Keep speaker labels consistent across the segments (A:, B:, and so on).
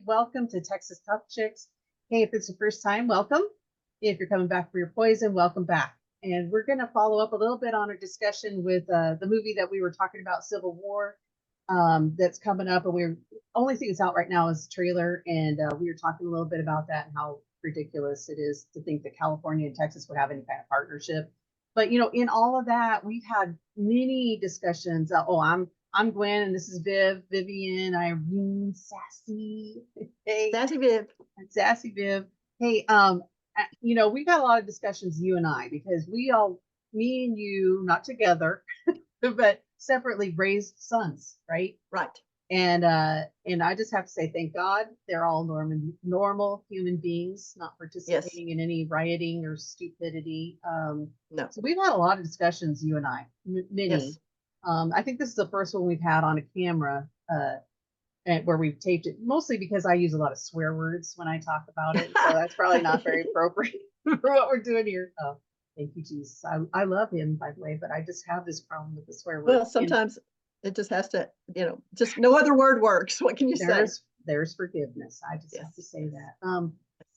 A: welcome to Texas Tough Chicks. Hey, if it's your first time, welcome. If you're coming back for your poison, welcome back. And we're going to follow up a little bit on our discussion with the movie that we were talking about, Civil War, that's coming up. And we're only thing that's out right now is the trailer, and we were talking a little bit about that and how ridiculous it is to think that California and Texas would have any kind of partnership. But in all of that, we've had many discussions. I'm Gwen, and this is Vivian, Irene, Sassy. Hey,
B: Sassy Viv.
A: Sassy Viv. Hey, we've had a lot of discussions, you and I, because me and you, not together, but separately raised sons, right?
B: Right.
A: And I just have to say, thank God they're all normal human beings, not participating in any rioting or stupidity.
B: No.
A: So we've had a lot of discussions, you and I, many.
B: Yes.
A: I think this is the first one we've had on a camera where we've taped it, mostly because I use a lot of swear words when I talk about it. So that's probably not very appropriate for what we're doing here. Oh, thank you, Jesus. I love him, by the way, but I just have this problem with the swear words.
B: Well, sometimes it just has to, just no other word works. What can you say?
A: There's forgiveness. I just have to say that.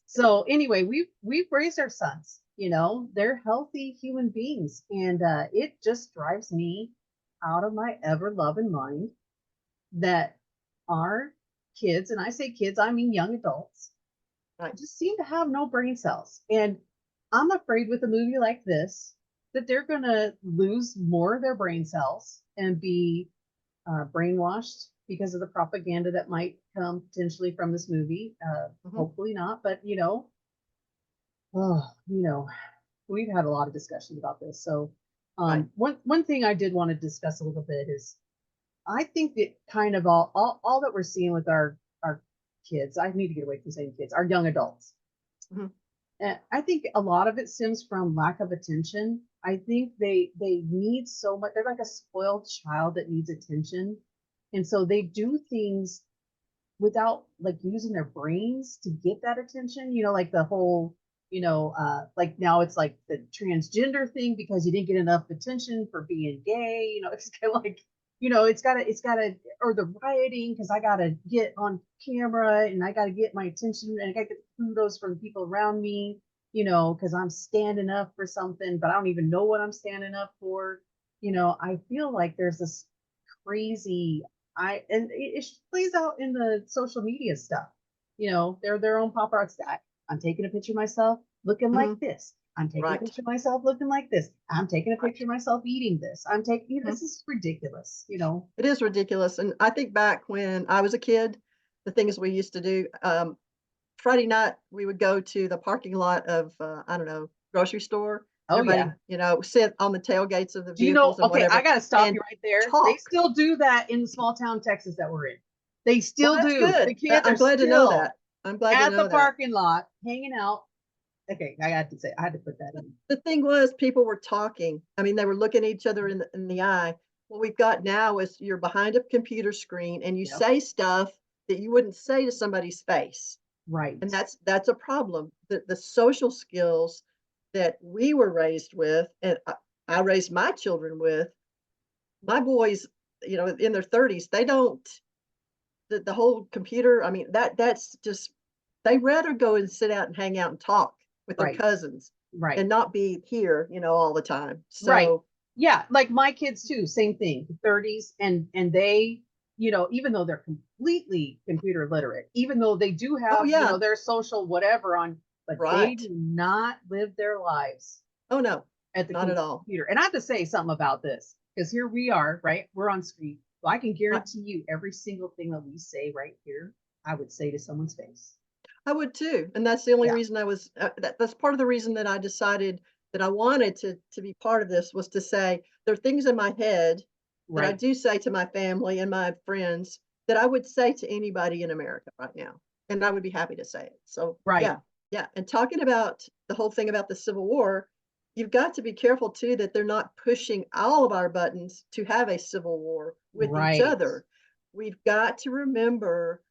A: So anyway, we've raised our sons. They're healthy human beings, and it just drives me out of my ever loving mind that our kids, and I say kids, I mean young adults,
B: right,
A: just seem to have no brain cells. And I'm afraid with a movie like this that they're going to lose more of their brain cells and be brainwashed because of the propaganda that might come potentially from this movie. Hopefully not, but we've had a lot of discussions about this. So
B: right.
A: one thing I did want to discuss a little bit is I think that kind of all that we're seeing with our kids, I need to get away from saying kids, our young adults. And I think a lot of it stems from lack of attention. I think they need so much. They're like a spoiled child that needs attention. And so they do things without like using their brains to get that attention, like the whole, like now it's like the transgender thing because you didn't get enough attention for being gay, it's kind of like, it's gotta, or the rioting because I gotta get on camera and I gotta get my attention and I gotta get kudos from the people around me, because I'm standing up for something, but I don't even know what I'm standing up for. I feel like there's this crazy, and it plays out in the social media stuff. They're their own paparazzi. I'm taking a picture of myself looking like this. I'm taking a picture of myself looking like this. I'm taking a picture of myself eating this. I'm taking, this is ridiculous,
B: It is ridiculous. And I think back when I was a kid, the things we used to do, Friday night, we would go to the parking lot of, I don't know, grocery store.
A: Oh,
B: everybody, sit on the tailgates of the vehicles and
A: okay,
B: whatever.
A: I got to stop you right there.
B: Talk.
A: They still do that in the small town Texas that we're in. They still
B: that's
A: do.
B: Good.
A: The kids
B: I'm glad to know that. I'm glad to know that.
A: At the parking lot, hanging out. Okay, I had to put that in.
B: The thing was, people were talking. I mean, they were looking at each other in the eye. What we've got now is you're behind a computer screen and you say stuff that you wouldn't say to somebody's face.
A: Right.
B: And that's a problem. The social skills that we were raised with, and I raised my children with, my boys, in their 30s, they don't, the whole computer, I mean, that's just, they rather go and sit out and hang out and talk with their cousins and not be here, all the time. So
A: yeah, like my kids too, same thing, 30s, and they, even though they're completely computer literate, even though they do have, their social whatever on, but they do not live their lives.
B: Oh no,
A: at the
B: not at all.
A: computer. And I have to say something about this because here we are, right? We're on screen. So I can guarantee you every single thing that we say right here, I would say to someone's face.
B: I would too. And that's the only reason I was, that's part of the reason that I decided that I wanted to be part of this, was to say, there are things in my head that I do say to my family and my friends that I would say to anybody in America right now. And I would be happy to say it. So yeah. And talking about the whole thing about the Civil War, you've got to be careful too that they're not pushing all of our buttons to have a civil war with each other. We've got to remember,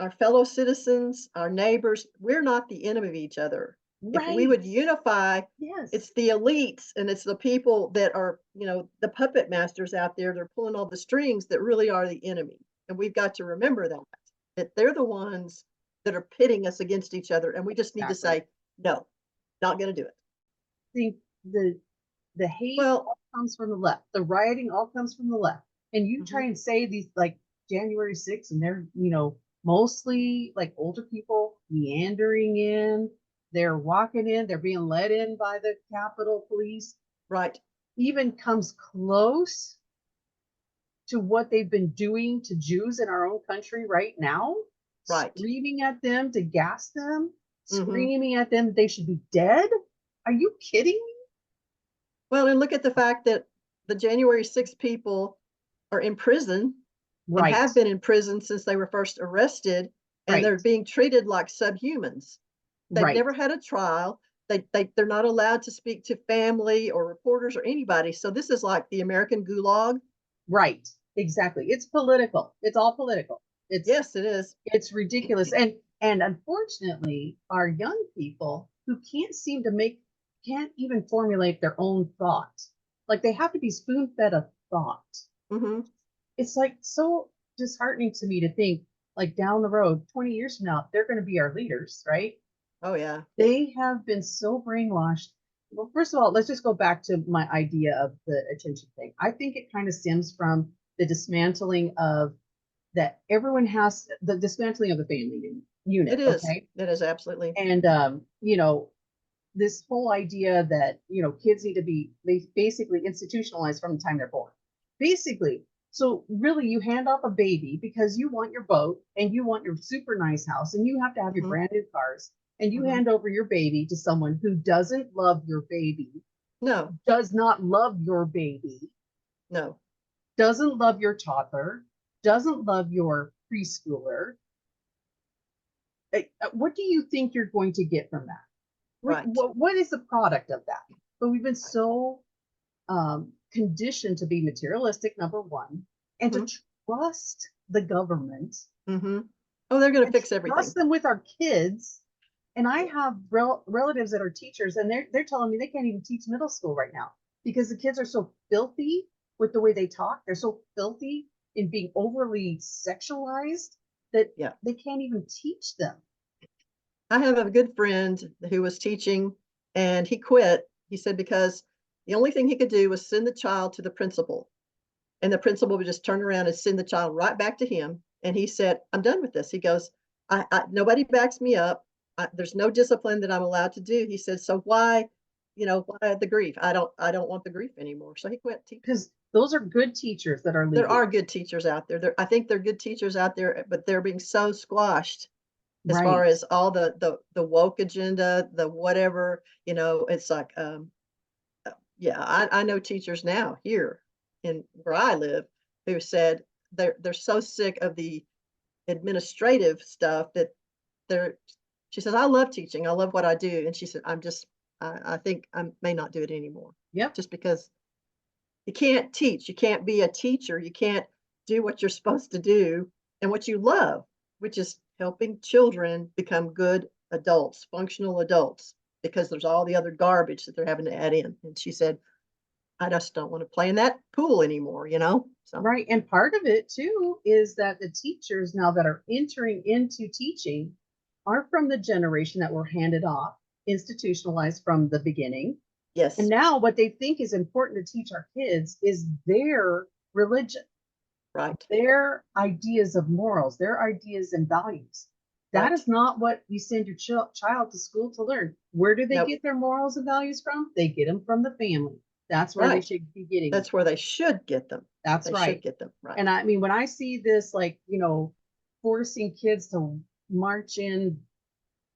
B: our fellow citizens, our neighbors, we're not the enemy of each other. If we would unify, it's the elites and it's the people that are, the puppet masters out there, they're pulling all the strings, that really are the enemy. And we've got to remember that. that they're the ones that are pitting us against each other. And we just need to
A: Exactly.
B: say, no, not going to do it.
A: I think the hate
B: Well,
A: all comes from the left. The rioting all comes from the left. And you try
B: mhm,
A: and say these like January 6th, and they're, mostly like older people meandering in. They're walking in, they're being led in by the Capitol Police.
B: right,
A: Even comes close to what they've been doing to Jews in our own country right now,
B: right.
A: screaming at them to gas them,
B: Hmm.
A: screaming at them they should be dead. Are you kidding me?
B: Well, and look at the fact that the January 6 people are in prison and
A: Right,
B: have been in prison since they were first arrested, and
A: right,
B: they're being treated like subhumans. They've
A: right,
B: never had a trial. They're not allowed to speak to family or reporters or anybody. So this is like the American gulag.
A: right. Exactly. It's political. It's all political. It's
B: Yes, it is.
A: it's ridiculous. And unfortunately, our young people who can't even formulate their own thought. Like they have to be spoon-fed a thought.
B: Hmm.
A: It's like so disheartening to me to think like down the road 20 years from now they're going to be our leaders, right?
B: Oh yeah.
A: They have been so brainwashed. Well, first of all, let's just go back to my idea of the attention thing. I think it kind of stems from the dismantling of that everyone has the dismantling of the family
B: It
A: unit,
B: is.
A: okay?
B: It is absolutely.
A: And this whole idea that kids need to be basically institutionalized from the time they're born, basically. So really you hand off a baby because you want your boat and you want your super nice house and you have to have your
B: Hmm.
A: brand new cars, and you
B: Hmm.
A: hand over your baby to someone who doesn't love your baby,
B: No,
A: does not love your baby,
B: no.
A: doesn't love your toddler, doesn't love your preschooler. What do you think you're going to get from that?
B: Right.
A: What is the product of that? But we've been so conditioned to be materialistic, number one, and to
B: Hmm.
A: trust the government
B: Hmm. Oh, they're going to
A: and
B: fix everything.
A: trust them with our kids. And I have relatives that are teachers, and they're telling me they can't even teach middle school right now because the kids are so filthy with the way they talk. They're so filthy in being overly sexualized that
B: Yeah.
A: they can't even teach them.
B: I have a good friend who was teaching and he quit. He said because the only thing he could do was send the child to the principal, and the principal would just turn around and send the child right back to him. And he said, I'm done with this. He goes, nobody backs me up. There's no discipline that I'm allowed to do. He said, so why the grief? I don't want the grief anymore. So he quit teaching.
A: Because those are good teachers that are
B: There
A: leaving.
B: are good teachers out there. I think they're good teachers out there, but they're being so squashed as far
A: Right.
B: as all the woke agenda, the whatever, it's like, yeah, I know teachers now here in where I live who said they're so sick of the administrative stuff that they're she says, I love teaching. I love what I do. And she said, I think I may not do it anymore.
A: Yep.
B: Just because you can't teach, you can't be a teacher, you can't do what you're supposed to do and what you love, which is helping children become good adults, functional adults, because there's all the other garbage that they're having to add in. And she said, I just don't want to play in that pool anymore. So,
A: Right. And part of it too is that the teachers now that are entering into teaching are from the generation that were handed off, institutionalized from the beginning. And
B: yes,
A: now what they think is important to teach our kids is their religion,
B: right,
A: their ideas of morals, their ideas and values. That
B: right.
A: is not what you send your child to school to learn. Where do they
B: Nope,
A: get their morals and values from? They get them from the family. That's where they
B: right.
A: should be getting them.
B: That's where they should get them.
A: That's
B: They should
A: right.
B: get them. Right.
A: And I mean, when I see this, like, forcing kids to march in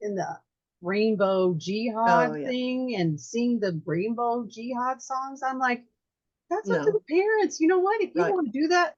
A: the rainbow
B: Oh,
A: jihad
B: yeah.
A: thing and sing the rainbow jihad songs, I'm like, that's up to
B: No,
A: the parents. You know what? If you
B: right,
A: want to do that,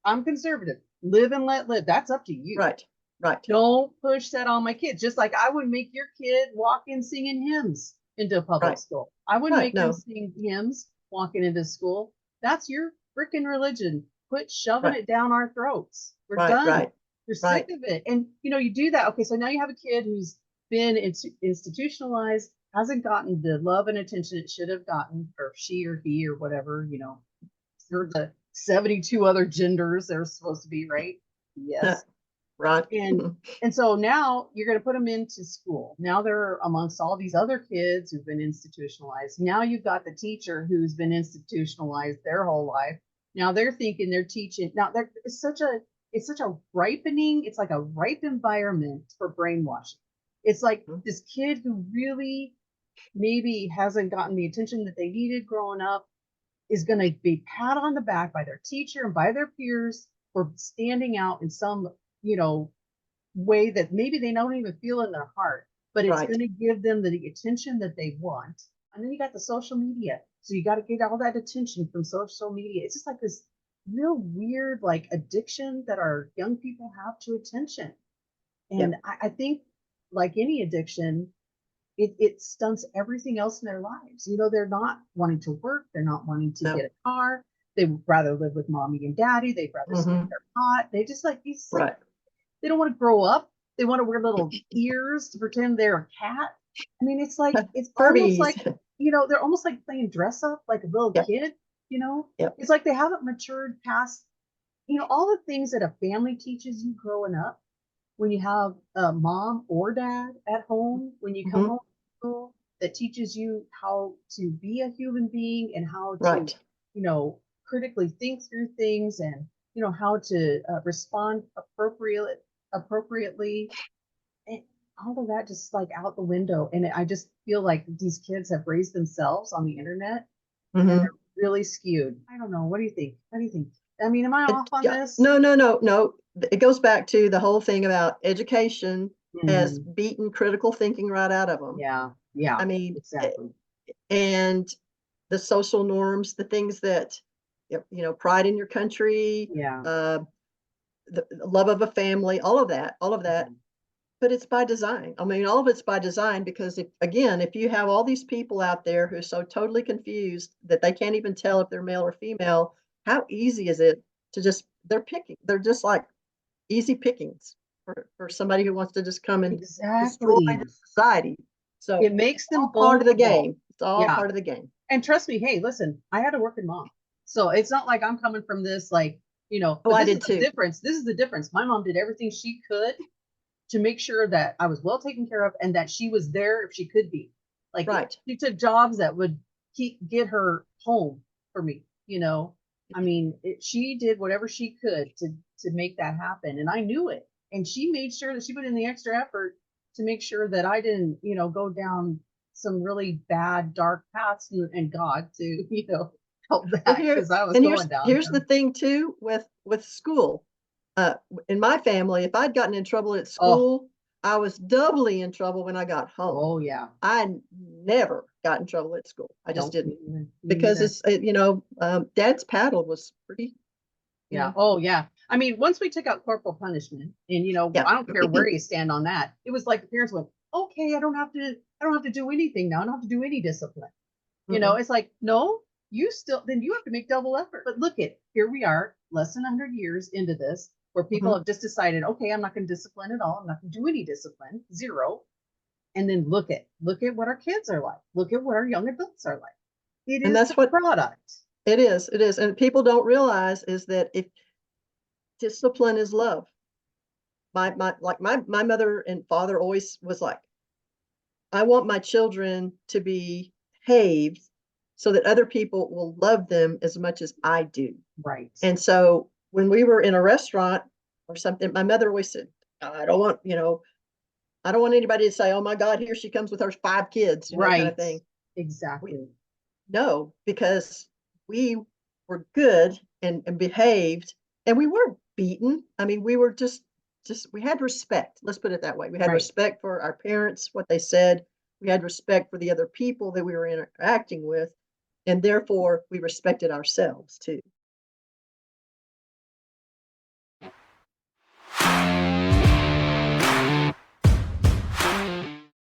A: I'm conservative. Live and let live. That's up to you.
B: right, right,
A: Don't push that on my kids. Just like I would make your kid walk in singing hymns into a public
B: right,
A: school. I wouldn't
B: right.
A: make them
B: No,
A: sing hymns walking into school. That's your freaking religion. Quit shoving
B: right,
A: it down our throats. We're
B: right,
A: done.
B: right,
A: We're sick
B: right.
A: of it. And you do that. Okay, so now you have a kid who's been institutionalized, hasn't gotten the love and attention it should have gotten, or she or he or whatever, or the 72 other genders they're supposed to be, right? Yes.
B: Right.
A: And and so now you're going to put them into school. Now they're amongst all these other kids who've been institutionalized. Now you've got the teacher who's been institutionalized their whole life. Now they're thinking they're teaching. Now there it's such a ripening, it's like a ripe environment for brainwashing. It's like
B: Mhm.
A: this kid who really maybe hasn't gotten the attention that they needed growing up is going to be pat on the back by their teacher and by their peers for standing out in some, you know, way that maybe they don't even feel in their heart, but it's
B: Right.
A: going to give them the attention that they want. And then you got the social media. So you got to get all that attention from social media. It's just like this real weird like addiction that our young people have to attention.
B: Yep.
A: And I think like any addiction, it stunts everything else in their lives. You know, they're not wanting to work, they're not wanting to
B: No.
A: get a car, they would rather live with mommy and daddy, they'd rather smoke
B: Hmm.
A: their pot. They just like these like
B: Right.
A: they don't want to grow up. They want to wear little ears to pretend they're a cat. I mean, it's almost
B: Furbies.
A: like, you know, they're almost like playing dress up like a little
B: Yep.
A: kid, you know?
B: Yep.
A: It's like they haven't matured past, you know, all the things that a family teaches you growing up when you have a mom or dad at home, when you come
B: Hmm.
A: home from school, that teaches you how to be a human being and how to,
B: Right.
A: you know, critically think through things and, you know, how to respond appropriately. And all of that just like out the window. And I just feel like these kids have raised themselves on the internet and
B: Hmm.
A: they're really skewed. I don't know. What do you think? What do you think? I mean, am I off on
B: Yeah.
A: this?
B: No, no, no, no. It goes back to the whole thing about education has
A: Mm,
B: beaten critical thinking right out of them.
A: yeah, yeah,
B: I mean,
A: exactly.
B: and the social norms, the things that, pride in your country,
A: Yeah.
B: uh, the love of a family, all of that.
A: Mhm.
B: But it's by design. I mean, all of it's by design because if you have all these people out there who are so totally confused that they can't even tell if they're male or female, how easy is it to just they're just like easy pickings for somebody who wants to just come and destroy
A: Exactly.
B: the society. So
A: It makes
B: it's
A: them
B: all part of the
A: vulnerable.
B: game. It's all
A: Yeah.
B: part of the game.
A: And trust me, hey, listen, I had a working mom. So it's not like I'm coming from this, like, you know,
B: Oh,
A: but
B: I
A: this is
B: did
A: the
B: too.
A: difference. This is the difference. My mom did everything she could to make sure that I was well taken care of and that she was there if she could be. Like
B: Right.
A: she took jobs that would get her home for me, you know. I mean, she did whatever she could to make that happen, and I knew it. And she made sure that she put in the extra effort to make sure that I didn't, you know, go down some really bad dark paths and God to, you know, help
B: Well,
A: that
B: here
A: because I was
B: and
A: going down
B: here's the
A: them.
B: thing too with school. In my family, if I'd gotten in trouble at
A: Oh,
B: school, I was doubly in trouble when I got home.
A: oh yeah.
B: Never got in trouble at school. I just
A: Nope,
B: didn't
A: me
B: because
A: neither.
B: dad's paddle was pretty, you
A: Yeah.
B: know,
A: Oh, yeah. I mean, once we took out corporal punishment, and you know,
B: yeah.
A: I don't care where you stand on that. It was like the parents went, "Okay, I don't have to do anything now. I don't have to do any discipline." You know,
B: Mm-mm.
A: it's like, no, you still then you have to make double effort. But look at here we are, less than 100 years into this, where people
B: Mhm.
A: have just decided, okay, I'm not going to discipline at all. I'm not going to do any discipline, zero. And then look at what our kids are like. Look at what our young adults are like. It
B: And
A: is the
B: that's what
A: product.
B: it is. And people don't realize is that if discipline is love. My mother and father always was like, I want my children to be behaved so that other people will love them as much as I do.
A: Right.
B: And so when we were in a restaurant or something, my mother always said, I don't want, I don't want anybody to say, oh my God, here she comes with her 5 kids, kind of
A: Right.
B: thing. We
A: Exactly.
B: no, because we were good and behaved and we weren't beaten. I mean, we were just we had respect. Let's put it that way. We had
A: Right.
B: respect for our parents, what they said. We had respect for the other people that we were interacting with, and therefore we respected ourselves too.